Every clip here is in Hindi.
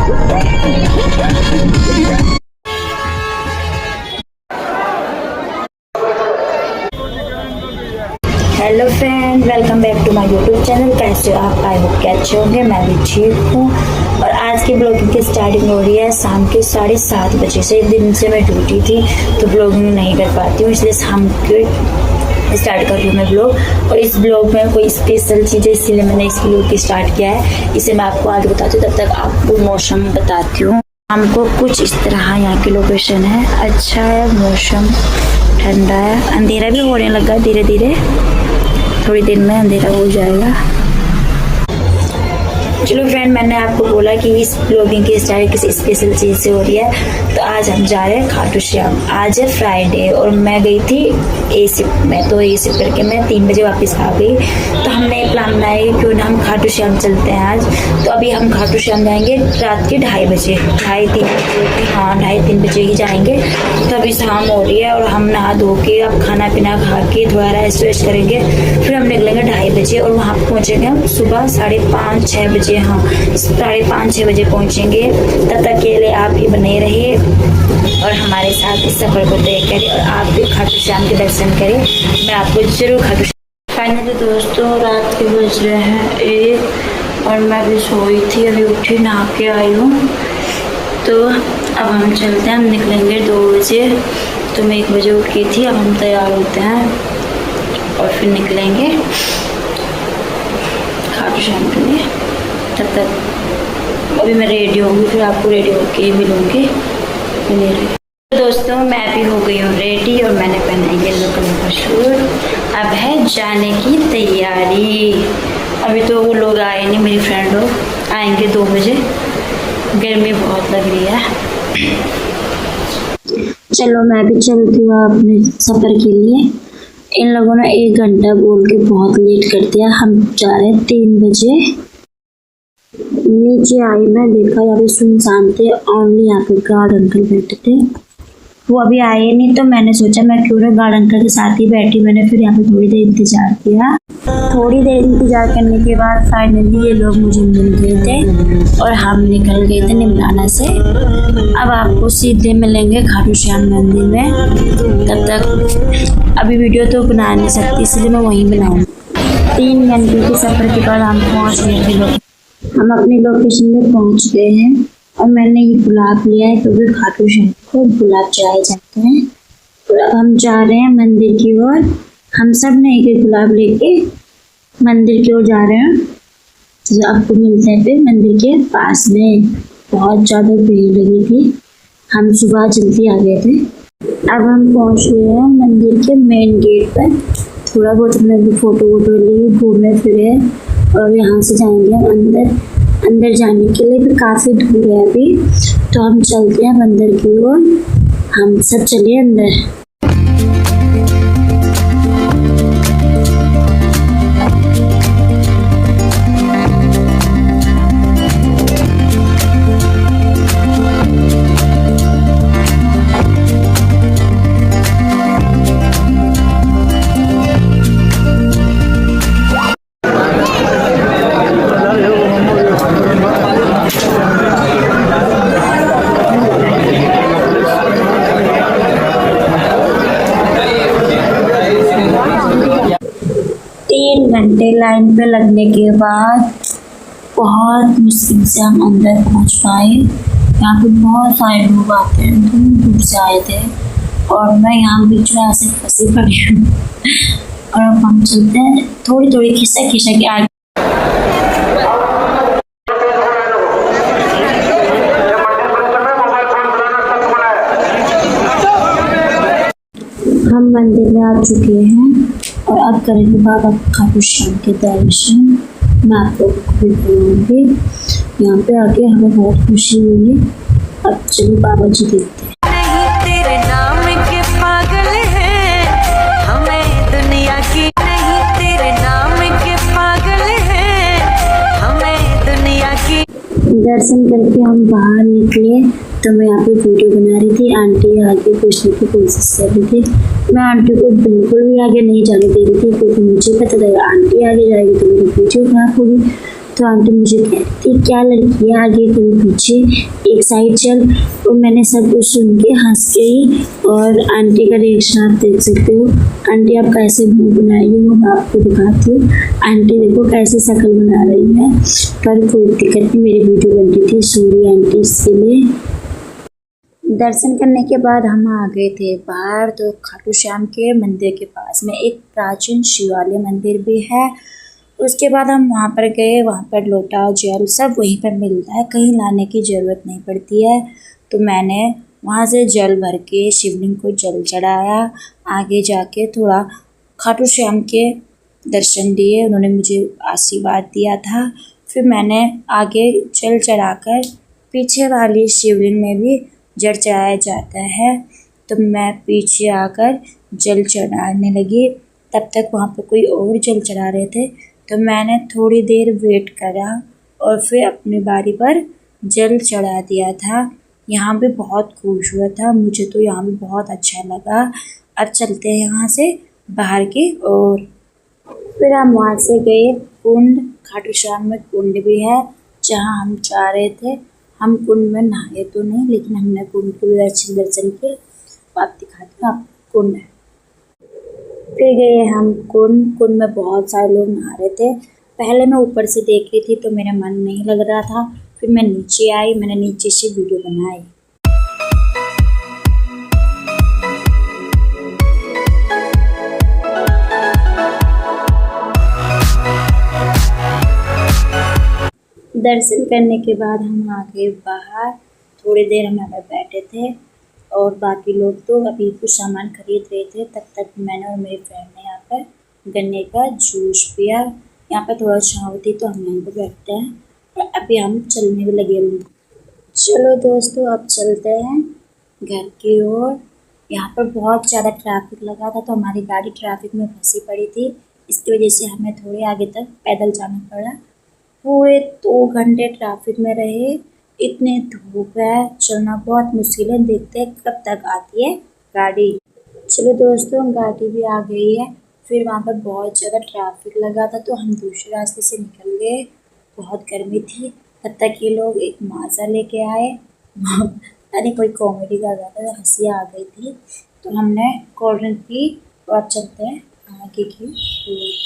Hello friend, welcome back to my YouTube channel. कैसे हो आप? आई होप कि अच्छे होंगे। मैं भी ठीक हूँ। और आज की ब्लॉगिंग की स्टार्टिंग हो रही है शाम के 7:30 बजे से। दिन से मैं ड्यूटी थी तो ब्लॉगिंग नहीं कर पाती हूँ, इसलिए शाम के स्टार्ट कर रही हूँ मैं ब्लॉग। और इस ब्लॉग में कोई स्पेशल चीज़ है, इसीलिए मैंने इस ब्लॉग की स्टार्ट किया है। इसे मैं आपको आगे बताती हूँ, तब तक आपको मौसम बताती हूँ। हमको कुछ इस तरह यहाँ की लोकेशन है। अच्छा है मौसम, ठंडा है। अंधेरा भी होने लगा धीरे धीरे, थोड़ी देर में अंधेरा हो जाएगा। चलो फ्रेंड, मैंने आपको बोला कि इस ब्लॉगिंग की स्टार्ट किसी स्पेशल चीज़ से हो रही है। तो आज हम जा रहे हैं खाटू श्याम। आज है फ्राइडे और मैं गई थी ए शिफ्ट में, तो ए शिफ्ट करके मैं 3 बजे वापस आ गई। तो हमने प्लान बनाया कि क्यों ना हम खाटू श्याम चलते हैं आज। तो अभी हम खाटू श्याम जाएंगे रात के 2:30 बजे, 2:30-3 बजे ही जाएंगे। तो अभी शाम हो रही है और हम नहा धो के अब खाना पीना खा के थोड़ा रेस्ट वेस्ट करेंगे, फिर हम निकलेंगे 2:30 बजे और वहाँ पहुँचेंगे हम सुबह 5:30-6 बजे। हाँ, 5:30-6 बजे पहुँचेंगे। तब तक के लिए आप ही बने रहिए और हमारे साथ इस सफ़र को तय करें और आप भी खाटू श्याम के दर्शन करें। मैं आपको जरूर खाटू श्याम। फाइनली दोस्तों, रात के बज रहे हैं 1 और मैं अभी सोई थी, अभी उठी नहा के आई हूँ। तो अब हम चलते हैं, हम निकलेंगे 2 बजे। तो मैं 1 बजे उठी थी। अब हम तैयार होते हैं और फिर निकलेंगे खाटू श्याम के लिए। तब तक अभी मैं रेडी होंगी, फिर आपको रेडी होके मिलूँगी। दोस्तों, मैं भी हो गई हूँ रेडी और मैंने पहना है येलो कलर का शूट। अब है जाने की तैयारी। अभी तो वो लोग आए नहीं, मेरी फ्रेंड लोग आएंगे 2 बजे। गर्मी बहुत लग रही है। चलो मैं भी चलती हूँ अपने सफ़र के लिए। इन लोगों ने 1 घंटा बोल के बहुत लेट कर दिया। हम जा रहे हैं 3 बजे। नीचे आई, मैं देखा यहाँ पे सुनसान थे, ओनली यहाँ पे गार्ड अंकल बैठे थे। वो अभी आए नहीं, तो मैंने सोचा मैं क्यों ना गार्ड अंकल के साथ ही बैठी। मैंने फिर यहाँ पे थोड़ी देर इंतजार किया। थोड़ी देर इंतजार करने के बाद फाइनली ये लोग मुझे मिल गए थे और हम निकल गए थे निमराना से। अब आपको सीधे मिलेंगे खाटू श्याम मंदिर में। तब तक अभी वीडियो तो बना नहीं सकती, इसलिए मैं वहीं बनाऊँगी। 3 घंटे के सफ़र के बाद हम पहुँच गए थे। हम अपनी लोकेशन में पहुंच गए हैं और मैंने ये गुलाब लिया है क्योंकि खाटू श्याम को गुलाब चढ़ाए जाते हैं। तो अब हम जा रहे हैं मंदिर की ओर। हम सब ने एक गुलाब लेके मंदिर की ओर जा रहे हैं। तो आपको मिलते हैं फिर मंदिर के पास में। बहुत ज़्यादा भीड़ लगी थी, हम सुबह जल्दी आ गए थे। अब हम पहुंच गए हैं मंदिर के मेन गेट पर। थोड़ा बहुत हमने फ़ोटो वोटो ली, घूमे फिरे और यहाँ से जाएंगे हम अंदर जाने के लिए भी काफ़ी दूर है अभी। तो हम चलते हैं मंदिर की ओर। हम सब चलिए अंदर। 3 घंटे लाइन पे लगने के बाद बहुत मुश्किल से हम अंदर पहुंच पाए। यहाँ पे बहुत सारे लोग आते हैं, दूर दूर से आए थे और मैं यहाँ बीच में ऐसे फंसी पड़ी हूँ। और अब हम चलते हैं थोड़ी थोड़ी खिस्सा खिस्सा के आगे। हम मंदिर में आ चुके हैं और अब करेंगे बाबा खाटू श्याम के दर्शन। मैं आप लोगों को भी बताऊंगी। यहाँ पे आके हमें बहुत खुशी हुई है। अब चलिए बाबा जी देखते हैं। तेरे नाम के पागल हैं हमें दुनिया की, नहीं तेरे नाम के पागल हैं हमें दुनिया की। दर्शन करके हम बाहर निकले तो मैं यहाँ पे वीडियो बना रही थी। आंटी आगे पूछने की कोशिश कर रही थी। मैं आंटी को बिल्कुल भी आगे नहीं जाने दे रही थी क्योंकि मुझे पता था आंटी आगे जाएगी तो मेरी वीडियो खराब होगी। तो आंटी मुझे कहती क्या लड़की है, आगे कभी पीछे, एक साइड चल। और मैंने सब कुछ सुन के हंस गई। और आंटी का रिएक्शन आप देख सकते हो। आंटी आप कैसे मुँह बनाई हो मैं आपको दिखाती हूँ। आंटी देखो कैसे शक्ल बना रही है, पर कोई दिक्कत नहीं, मेरी वीडियो बन रही थी, सॉरी आंटी इसके लिए। दर्शन करने के बाद हम आ गए थे बाहर, तो खाटू श्याम के मंदिर के पास में एक प्राचीन शिवालय मंदिर भी है। उसके बाद हम वहाँ पर गए, वहाँ पर लोटा जल सब वहीं पर मिलता है, कहीं लाने की ज़रूरत नहीं पड़ती है। तो मैंने वहाँ से जल भर के शिवलिंग को जल चढ़ाया। आगे जाके थोड़ा खाटू श्याम के दर्शन दिए, उन्होंने मुझे आशीर्वाद दिया था। फिर मैंने आगे जल चढ़ाकर पीछे वाली शिवलिंग में भी जल चढ़ाया जाता है, तो मैं पीछे आकर जल चढ़ाने लगी। तब तक वहाँ पर कोई और जल चढ़ा रहे थे, तो मैंने थोड़ी देर वेट करा और फिर अपनी बारी पर जल चढ़ा दिया था। यहाँ भी बहुत खूबसूरत था, मुझे तो यहाँ भी बहुत अच्छा लगा। अब चलते हैं यहाँ से बाहर की ओर। फिर हम वहाँ से गए कुंड, खाटू श्याम में कुंड भी है जहाँ हम जा रहे थे। हम कुंड में नहाए तो नहीं, लेकिन हमने कुंड के भी अच्छे दर्शन किए। आप दिखाती हूँ, आप कुंड है। फिर गए हम कुंड में बहुत सारे लोग नहा रहे थे। पहले मैं ऊपर से देख रही थी तो मेरा मन नहीं लग रहा था, फिर मैं नीचे आई, मैंने नीचे से वीडियो बनाई। दर्शन करने के बाद हम आ गए बाहर, थोड़ी देर हम यहाँ पर बैठे थे और बाकी लोग तो अभी कुछ सामान खरीद रहे थे। तब तक मैंने और मेरी फ्रेंड ने यहाँ पर गन्ने का जूस पिया। यहाँ पर थोड़ा छाँव थी तो हम यहाँ पर बैठते हैं और अभी हम चलने भी लगे होंगे। चलो दोस्तों अब चलते हैं घर की ओर। यहाँ पर बहुत ज़्यादा ट्रैफिक लगा था, तो हमारी गाड़ी ट्रैफिक में फंसी पड़ी थी, इसकी वजह से हमें थोड़े आगे तक पैदल जाना पड़ा। पूरे 2 घंटे ट्रैफिक में रहे, इतनी धूप है, चलना बहुत मुश्किल है। देखते हैं कब तक आती है गाड़ी। चलो दोस्तों गाड़ी भी आ गई है। फिर वहाँ पर बहुत ज़्यादा ट्रैफिक लगा था, तो हम दूसरे रास्ते से निकल गए। बहुत गर्मी थी, तब तक ये लोग एक माजा लेके आए। यानी कोई कॉमेडी कर रहा था, हंसी आ गई थी, तो हमने कोल्ड ड्रिंक पी। और अब चलते हैं आगे की ओर।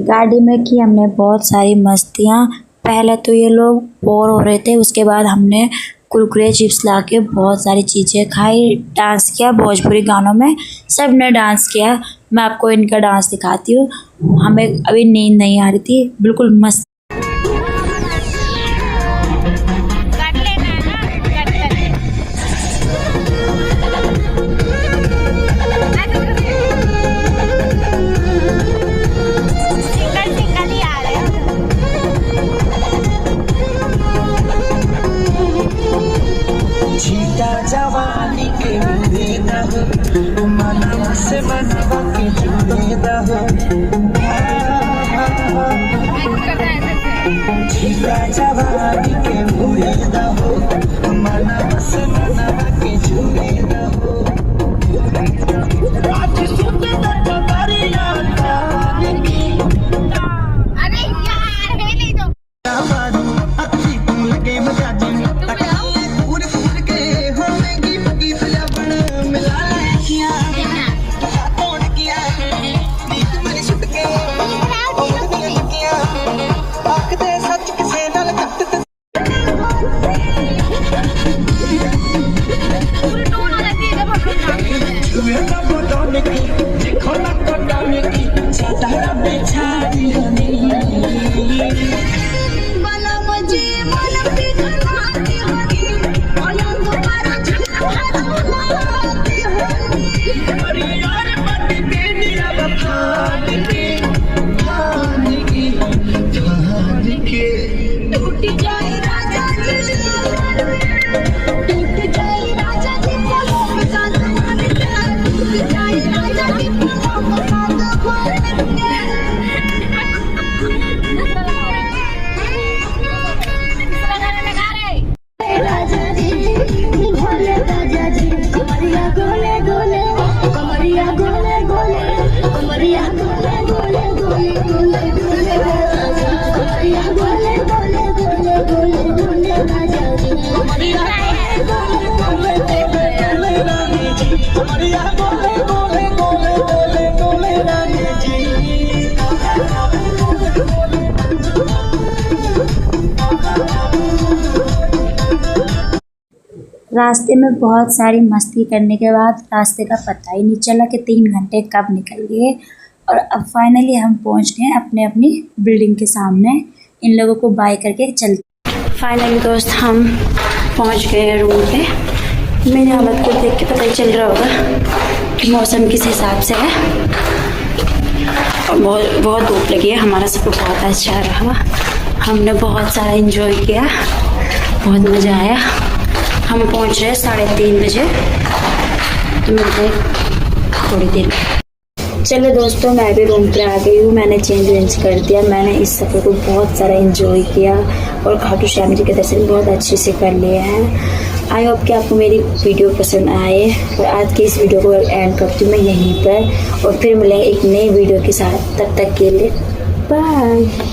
गाड़ी में की हमने बहुत सारी मस्तियाँ। पहले तो ये लोग बोर हो रहे थे, उसके बाद हमने कुरकुरे चिप्स ला के बहुत सारी चीज़ें खाई, डांस किया भोजपुरी गानों में, सब ने डांस किया। मैं आपको इनका डांस दिखाती हूँ। हमें अभी नींद नहीं आ रही थी, बिल्कुल मस्त। जवानी के मुदेदा हो, मनवा से मनवा के जुड़ेदा हो। जवानी के मुदेदा हो, मनवा से मनवा के जुड़ेदा हो। आज सुनते तो करिया की, अरे यार है नहीं तो अच्छी तुम लगे मजाजी टूट जाए राजा जी कमरिया गोले गोले गोले गोले गोले रानी जी रास्ते में बहुत सारी मस्ती करने के बाद रास्ते का पता ही नहीं चला कि 3 घंटे कब निकल गए। और अब फाइनली हम पहुंच गए अपने अपनी बिल्डिंग के सामने। इन लोगों को बाय करके चलते। फाइनली दोस्त हम पहुंच गए रूम पे। मेरी हालत को देख के पता ही चल रहा होगा कि मौसम किस हिसाब से है। और बहुत धूप लगी है। हमारा सफ़र बहुत अच्छा रहा। हमने बहुत सारा एंजॉय किया, बहुत मज़ा आया। हम पहुंच रहे 3:30 बजे, तो मिलते हैं थोड़ी देर। चलो दोस्तों, मैं भी रूम पे आ गई हूँ। मैंने चेंज कर दिया। मैंने इस सफ़र को बहुत सारा एंजॉय किया और खाटू श्याम जी के दर्शन बहुत अच्छे से कर लिए हैं। आई होप कि आपको मेरी वीडियो पसंद आए। और आज की इस वीडियो को एंड करती हूँ मैं यहीं पर, और फिर मिलेंगे एक नई वीडियो के साथ। तब तक के लिए बाय।